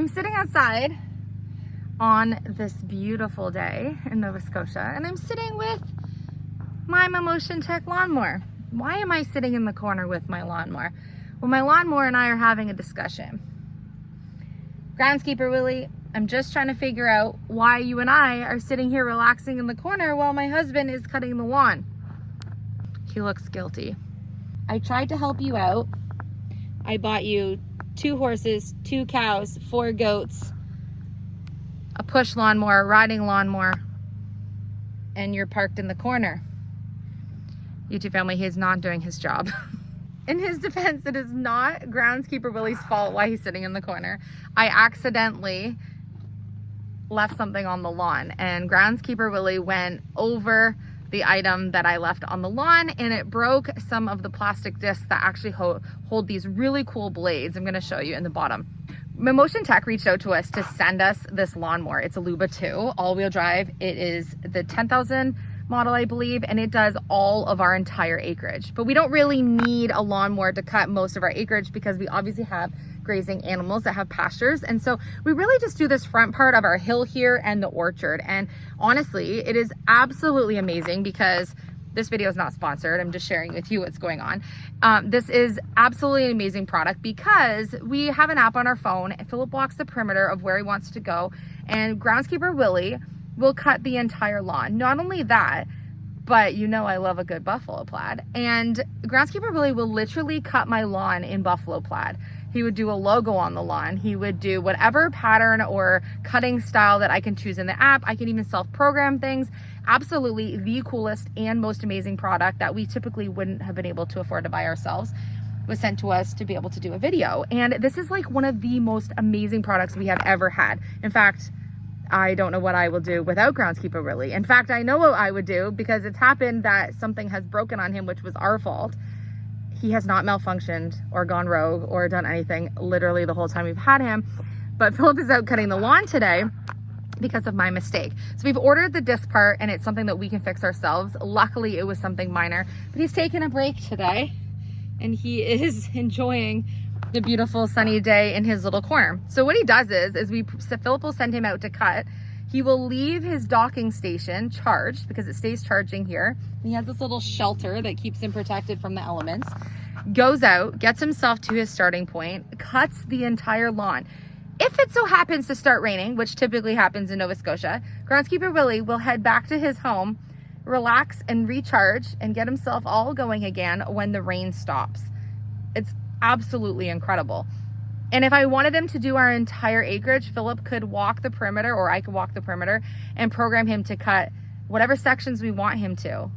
I'm sitting outside on this beautiful day in Nova Scotia, and I'm sitting with my Motion Tech lawnmower. Why am I sitting in the corner with my lawnmower? Well, my lawnmower and I are having a discussion. Groundskeeper Willie, I'm just trying to figure out why you and I are sitting here relaxing in the corner while my husband is cutting the lawn. He looks guilty. I tried to help you out. I bought you 2 horses, 2 cows, 4 goats, a push lawnmower, a riding lawnmower, and you're parked in the corner. YouTube family, he is not doing his job. In his defense, it is not Groundskeeper Willie's fault why he's sitting in the corner. I accidentally left something on the lawn, and Groundskeeper Willie went over the item that I left on the lawn, and it broke some of the plastic discs that actually hold these really cool blades. I'm gonna show you in the bottom. Motion Tech reached out to us to send us this lawnmower. It's a Luba 2, all-wheel drive. It is the 10,000 model, I believe, and it does all of our entire acreage. But we don't really need a lawnmower to cut most of our acreage because we obviously have grazing animals that have pastures, and so we really just do this front part of our hill here and the orchard. And honestly, it is absolutely amazing because this video is not sponsored. I'm just sharing with you what's going on. This is absolutely an amazing product because we have an app on our phone. Philip walks the perimeter of where he wants to go, and Groundskeeper Willie will cut the entire lawn. Not only that, but you know I love a good buffalo plaid, and Groundskeeper Willie will literally cut my lawn in buffalo plaid. He would do a logo on the lawn. He would do whatever pattern or cutting style that I can choose in the app. I can even self-program things. Absolutely the coolest and most amazing product that we typically wouldn't have been able to afford to buy ourselves was sent to us to be able to do a video. And this is like one of the most amazing products we have ever had. In fact, I don't know what I will do without Groundskeeper Willie. In fact, I know what I would do because it's happened that something has broken on him, which was our fault. He has not malfunctioned or gone rogue or done anything literally the whole time we've had him. But Philip is out cutting the lawn today because of my mistake. So we've ordered the disc part, and it's something that we can fix ourselves. Luckily, it was something minor, but he's taking a break today and he is enjoying the beautiful sunny day in his little corner. So what he does is Philip will send him out to cut. He will leave his docking station charged because it stays charging here. And he has this little shelter that keeps him protected from the elements. Goes out, gets himself to his starting point, cuts the entire lawn. If it so happens to start raining, which typically happens in Nova Scotia, Groundskeeper Willie will head back to his home, relax and recharge and get himself all going again when the rain stops. It's absolutely incredible. And if I wanted him to do our entire acreage, Philip could walk the perimeter, or I could walk the perimeter and program him to cut whatever sections we want him to.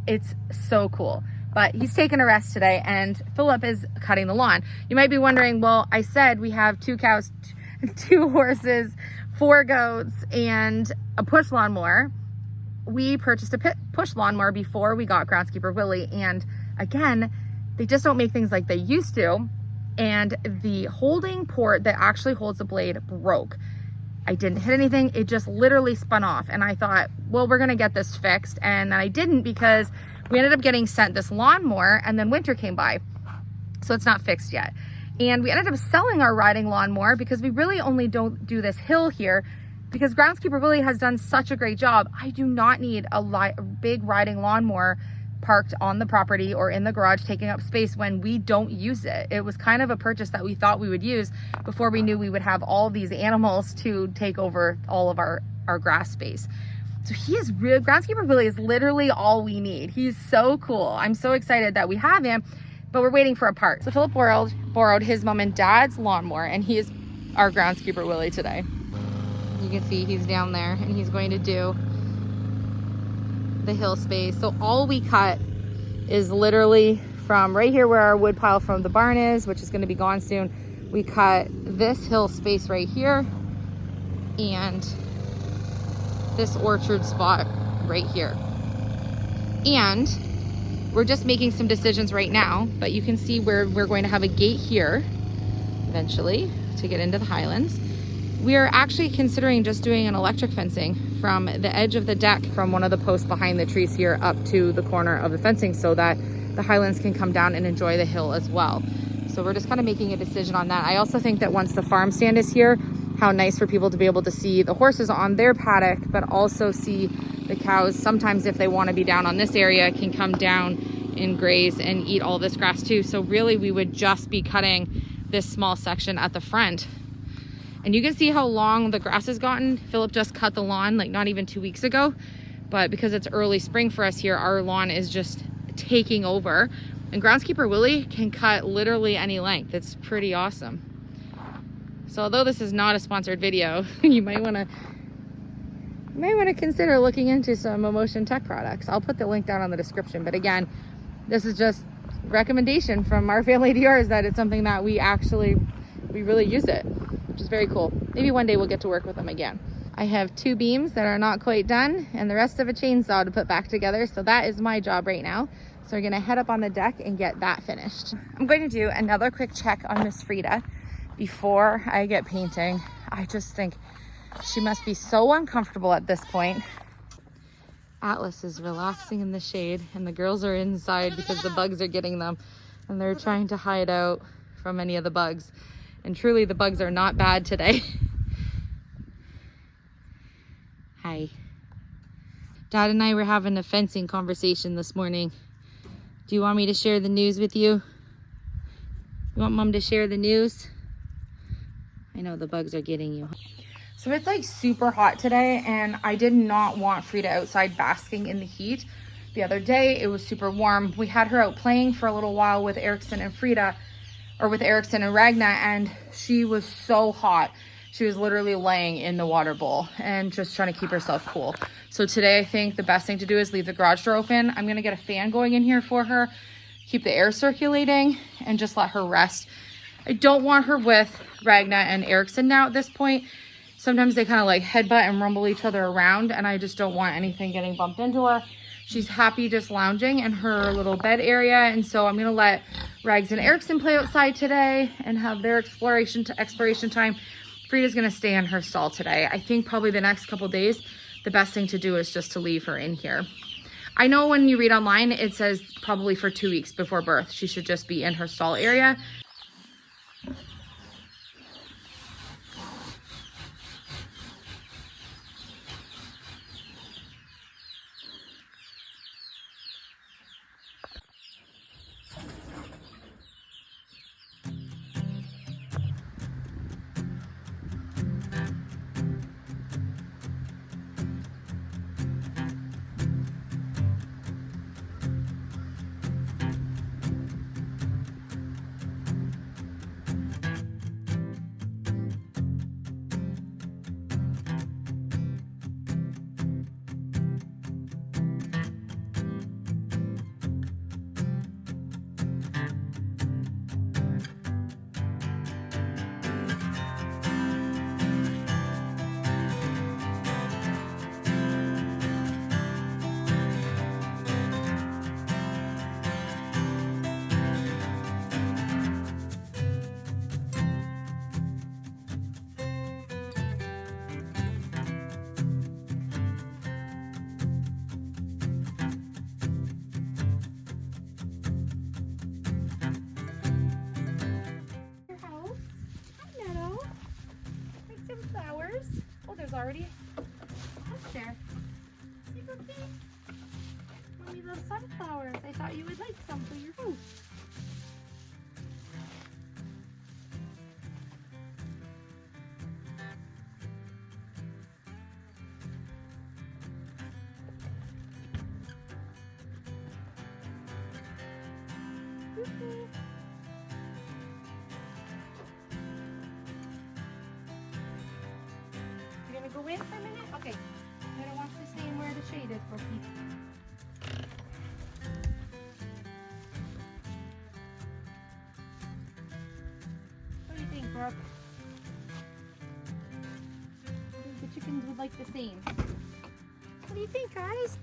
It's so cool. But he's taking a rest today, and Philip is cutting the lawn. You might be wondering, well, I said we have 2 cows, 2 horses, 4 goats, and a push lawnmower. We purchased a push lawnmower before we got Groundskeeper Willie, and again, they just don't make things like they used to. And the holding port that actually holds the blade broke. I didn't hit anything, it just literally spun off. And I thought, well, we're gonna get this fixed. And I didn't, because we ended up getting sent this lawnmower and then winter came by. So it's not fixed yet. And we ended up selling our riding lawnmower because we really only don't do this hill here because Groundskeeper Willie has done such a great job. I do not need a big riding lawnmower parked on the property or in the garage taking up space when we don't use it. It was kind of a purchase that we thought we would use before we knew we would have all these animals to take over all of our grass space. So he is real. Groundskeeper Willie is literally all we need. He's so cool. I'm so excited that we have him, but we're waiting for a part. So Philip borrowed his mom and dad's lawnmower, and he is our Groundskeeper Willie today. You can see he's down there, and he's going to do the hill space. So all we cut is literally from right here where our wood pile from the barn is, which is going to be gone soon. We cut this hill space right here and this orchard spot right here. And we're just making some decisions right now, but you can see where we're going to have a gate here eventually to get into the highlands. We are actually considering just doing an electric fencing from the edge of the deck from one of the posts behind the trees here up to the corner of the fencing so that the highlands can come down and enjoy the hill as well. So we're just kind of making a decision on that. I also think that once the farm stand is here, how nice for people to be able to see the horses on their paddock, but also see the cows. Sometimes if they want to be down on this area, can come down and graze and eat all this grass too. So really we would just be cutting this small section at the front. And you can see how long the grass has gotten. Philip just cut the lawn like not even 2 weeks ago, but because it's early spring for us here, our lawn is just taking over. And groundskeeper Willie can cut literally any length. It's pretty awesome. So although this is not a sponsored video, you might want to consider looking into some Emotion Tech products. I'll put the link down on the description. But again, this is just recommendation from our family to yours that it's something that we really use it, which is very cool. Maybe one day we'll get to work with them again. I have 2 beams that are not quite done and the rest of a chainsaw to put back together. So that is my job right now. So we're gonna head up on the deck and get that finished. I'm going to do another quick check on Miss Frida before I get painting. I just think she must be so uncomfortable at this point. Atlas is relaxing in the shade and the girls are inside because the bugs are getting them and they're trying to hide out from any of the bugs. And truly the bugs are not bad today. Hi. Dad and I were having a fencing conversation this morning. Do you want me to share the news with you? You want Mom to share the news? I know the bugs are getting you. So it's like super hot today and I did not want Frida outside basking in the heat. The other day it was super warm. We had her out playing for a little while with Erickson and Frida, or with Erickson and Ragna, and she was so hot. She was literally laying in the water bowl and just trying to keep herself cool. So today I think the best thing to do is leave the garage door open. I'm gonna get a fan going in here for her, keep the air circulating, and just let her rest. I don't want her with Ragna and Erickson now at this point. Sometimes they kind of like headbutt and rumble each other around and I just don't want anything getting bumped into her. She's happy just lounging in her little bed area, and so I'm gonna let Rags and Erickson play outside today and have their exploration time. Frida's gonna stay in her stall today. I think probably the next couple days, the best thing to do is just to leave her in here. I know when you read online, it says probably for 2 weeks before birth, she should just be in her stall area. Already up there. Mommy loves sunflowers. I thought you would like some for your house. Go in for a minute? Okay. I don't want to stay in where the shade is, Brookie. What do you think, Brooke? I think the chickens would like the same. What do you think, guys?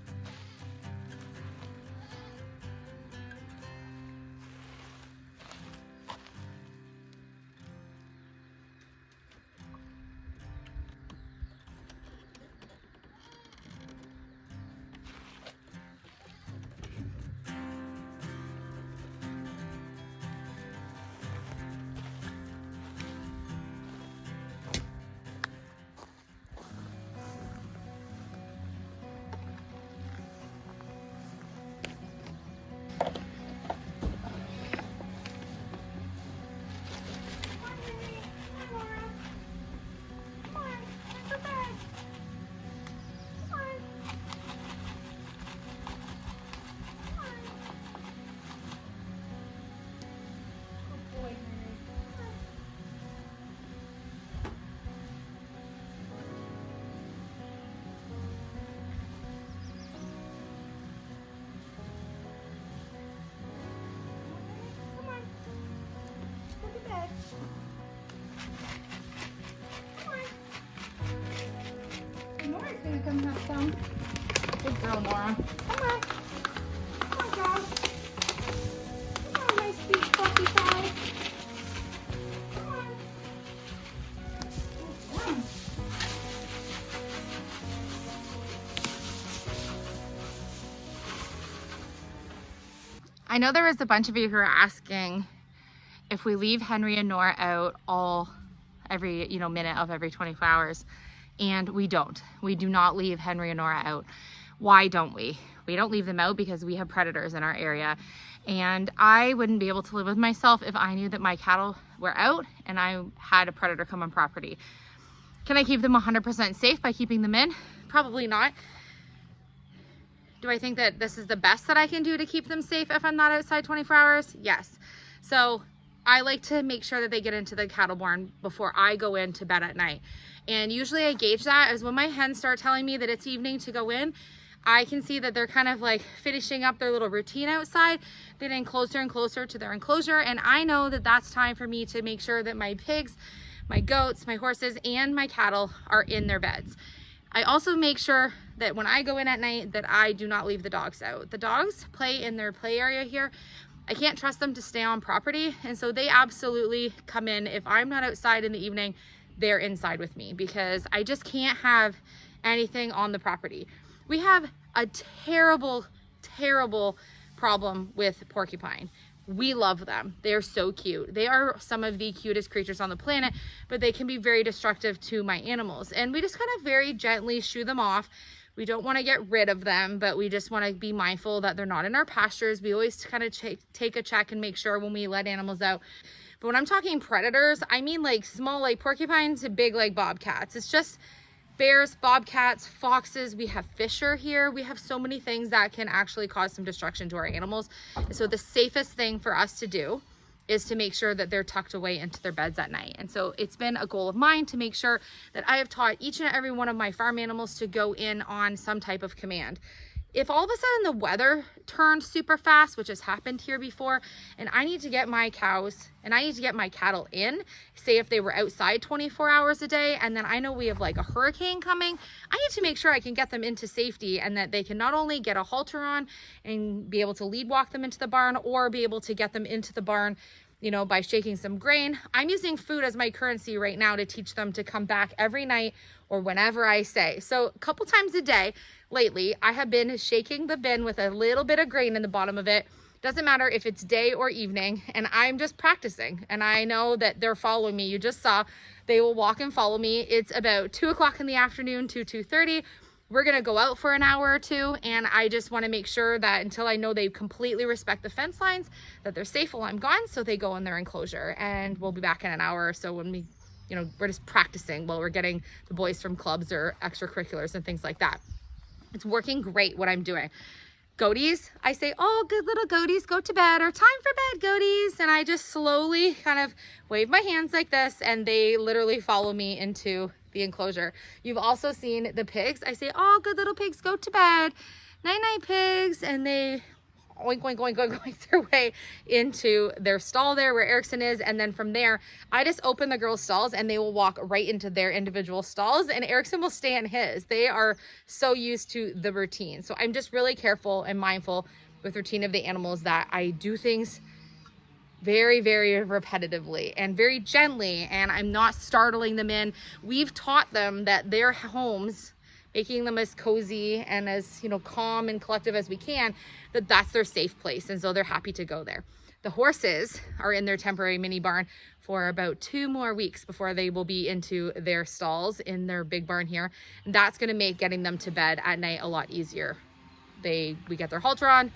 Nora's gonna come have some. Good girl, Nora. Come on. Come on, girl. Come on, my sweet fluffy pie. Come on. Come on. I know there was a bunch of you who are asking if we leave Henry and Nora out every minute of every 24 hours. And we don't. We do not leave Henry and Nora out. Why don't we? We don't leave them out because we have predators in our area. And I wouldn't be able to live with myself if I knew that my cattle were out and I had a predator come on property. Can I keep them 100% safe by keeping them in? Probably not. Do I think that this is the best that I can do to keep them safe if I'm not outside 24 hours? Yes. So I like to make sure that they get into the cattle barn before I go in to bed at night. And usually I gauge that as when my hens start telling me that it's evening to go in, I can see that they're kind of like finishing up their little routine outside, getting closer and closer to their enclosure. And I know that that's time for me to make sure that my pigs, my goats, my horses, and my cattle are in their beds. I also make sure that when I go in at night that I do not leave the dogs out. The dogs play in their play area here. I can't trust them to stay on property. And so they absolutely come in. If I'm not outside in the evening, they're inside with me because I just can't have anything on the property. We have a terrible, terrible problem with porcupine. We love them. They're so cute. They are some of the cutest creatures on the planet, but they can be very destructive to my animals. And we just kind of very gently shoo them off. We don't want to get rid of them, but we just want to be mindful that they're not in our pastures. We always kind of take a check and make sure when we let animals out. But when I'm talking predators, I mean like small like porcupines to big like bobcats. It's just bears, bobcats, foxes. We have fisher here. We have so many things that can actually cause some destruction to our animals. And so the safest thing for us to do is to make sure that they're tucked away into their beds at night. And so it's been a goal of mine to make sure that I have taught each and every one of my farm animals to go in on some type of command. If all of a sudden the weather turned super fast, which has happened here before, and I need to get my cows and I need to get my cattle in, say if they were outside 24 hours a day, and then I know we have like a hurricane coming, I need to make sure I can get them into safety and that they can not only get a halter on and be able to lead walk them into the barn or be able to get them into the barn, you know, by shaking some grain. I'm using food as my currency right now to teach them to come back every night or whenever I say. So a couple times a day lately, I have been shaking the bin with a little bit of grain in the bottom of it. Doesn't matter if it's day or evening, and I'm just practicing. And I know that they're following me. You just saw they will walk and follow me. It's about 2 o'clock in the afternoon to 2:30. We're gonna go out for an hour or two, and I just wanna make sure that until I know they completely respect the fence lines, that they're safe while I'm gone, so they go in their enclosure. And we'll be back in an hour or so when we, you know, we're just practicing while we're getting the boys from clubs or extracurriculars and things like that. It's working great what I'm doing. Goaties, I say, oh, good little goaties, go to bed, or time for bed, goaties. And I just slowly kind of wave my hands like this, and they literally follow me into the enclosure. You've also seen the pigs. I say, oh, good little pigs, go to bed. Night night, pigs. And they oink, oink, oink, oink, oink their way into their stall there where Erickson is. And then from there, I just open the girls' stalls and they will walk right into their individual stalls, and Erickson will stay in his. They are so used to the routine. So I'm just really careful and mindful with routine of the animals that I do things very, very repetitively and very gently, and I'm not startling them in. We've taught them that their homes, making them as cozy and as, you know, calm and collective as we can, that that's their safe place, and so they're happy to go there. The horses are in their temporary mini barn for about 2 more weeks before they will be into their stalls in their big barn here, and that's going to make getting them to bed at night a lot easier. We get their halter on,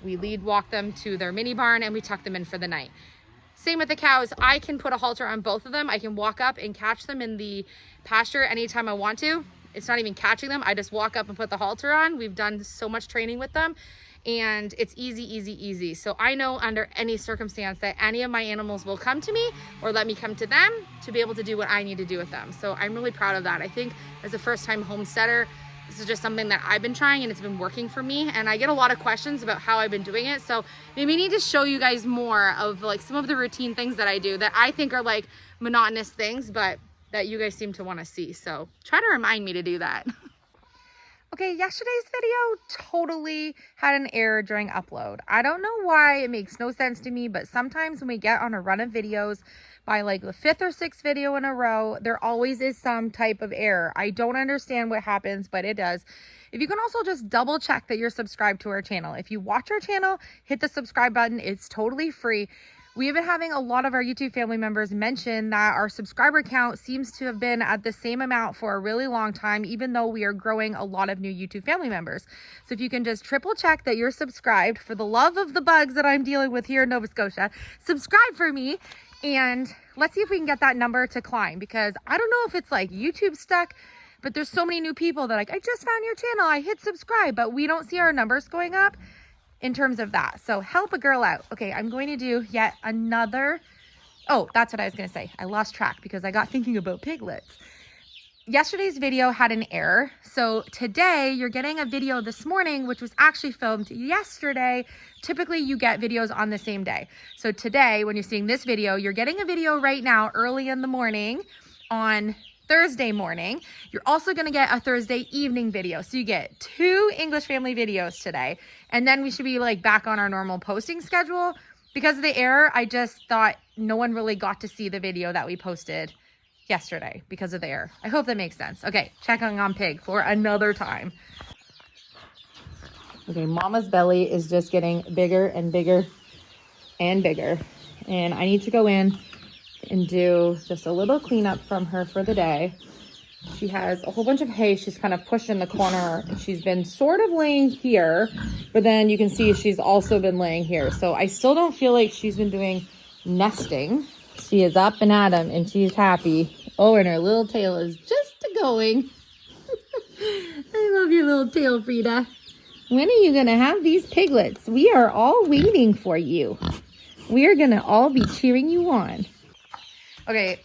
we lead walk them to their mini barn, and we tuck them in for the night. Same with the cows. I can put a halter on both of them. I can walk up and catch them in the pasture anytime I want to. It's not even catching them. I just walk up and put the halter on. We've done so much training with them, and it's easy, easy, easy. So I know under any circumstance that any of my animals will come to me or let me come to them to be able to do what I need to do with them. So I'm really proud of that. I think as a first-time homesteader, This is just something that I've been trying and it's been working for me. And I get a lot of questions about how I've been doing it. So maybe I need to show you guys more of like some of the routine things that I do that I think are like monotonous things, but that you guys seem to want to see. So try to remind me to do that. Okay, yesterday's video totally had an error during upload. I don't know why, it makes no sense to me, but sometimes when we get on a run of videos, by like the 5th or 6th video in a row, there always is some type of error. I don't understand what happens, but it does. If you can also just double check that you're subscribed to our channel. If you watch our channel, hit the subscribe button. It's totally free. We have been having a lot of our YouTube family members mention that our subscriber count seems to have been at the same amount for a really long time, even though we are growing a lot of new YouTube family members. So if you can just triple check that you're subscribed, for the love of the bugs that I'm dealing with here in Nova Scotia, subscribe for me. And let's see if we can get that number to climb, because I don't know if it's like YouTube stuck, but there's so many new people that like, I just found your channel, I hit subscribe, but we don't see our numbers going up in terms of that. So help a girl out. Okay, I'm going to do yet another, oh, that's what I was gonna say. I lost track because I got thinking about piglets. Yesterday's video had an error. So today you're getting a video this morning, which was actually filmed yesterday. Typically you get videos on the same day. So today, when you're seeing this video, you're getting a video right now early in the morning on Thursday morning. You're also gonna get a Thursday evening video. So you get 2 English family videos today. And then we should be like back on our normal posting schedule. Because of the error, I just thought no one really got to see the video that we posted yesterday because of the error. I hope that makes sense. Okay, checking on Pig for another time. Okay, Mama's belly is just getting bigger and bigger and bigger. And I need to go in and do just a little cleanup from her for the day. She has a whole bunch of hay she's kind of pushed in the corner. She's been sort of laying here, but then you can see she's also been laying here. So I still don't feel like she's been doing nesting. She is up and at 'em and she's happy. Oh, and her little tail is just going. I love your little tail, Frida. When are you gonna have these piglets? We are all waiting for you. We are gonna all be cheering you on. Okay,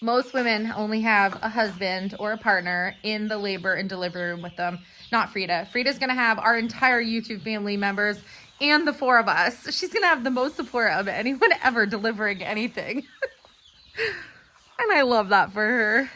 most women only have a husband or a partner in the labor and delivery room with them. Not Frida. Frida's gonna have our entire YouTube family members and the 4 of us. She's gonna have the most support of anyone ever delivering anything. And I love that for her.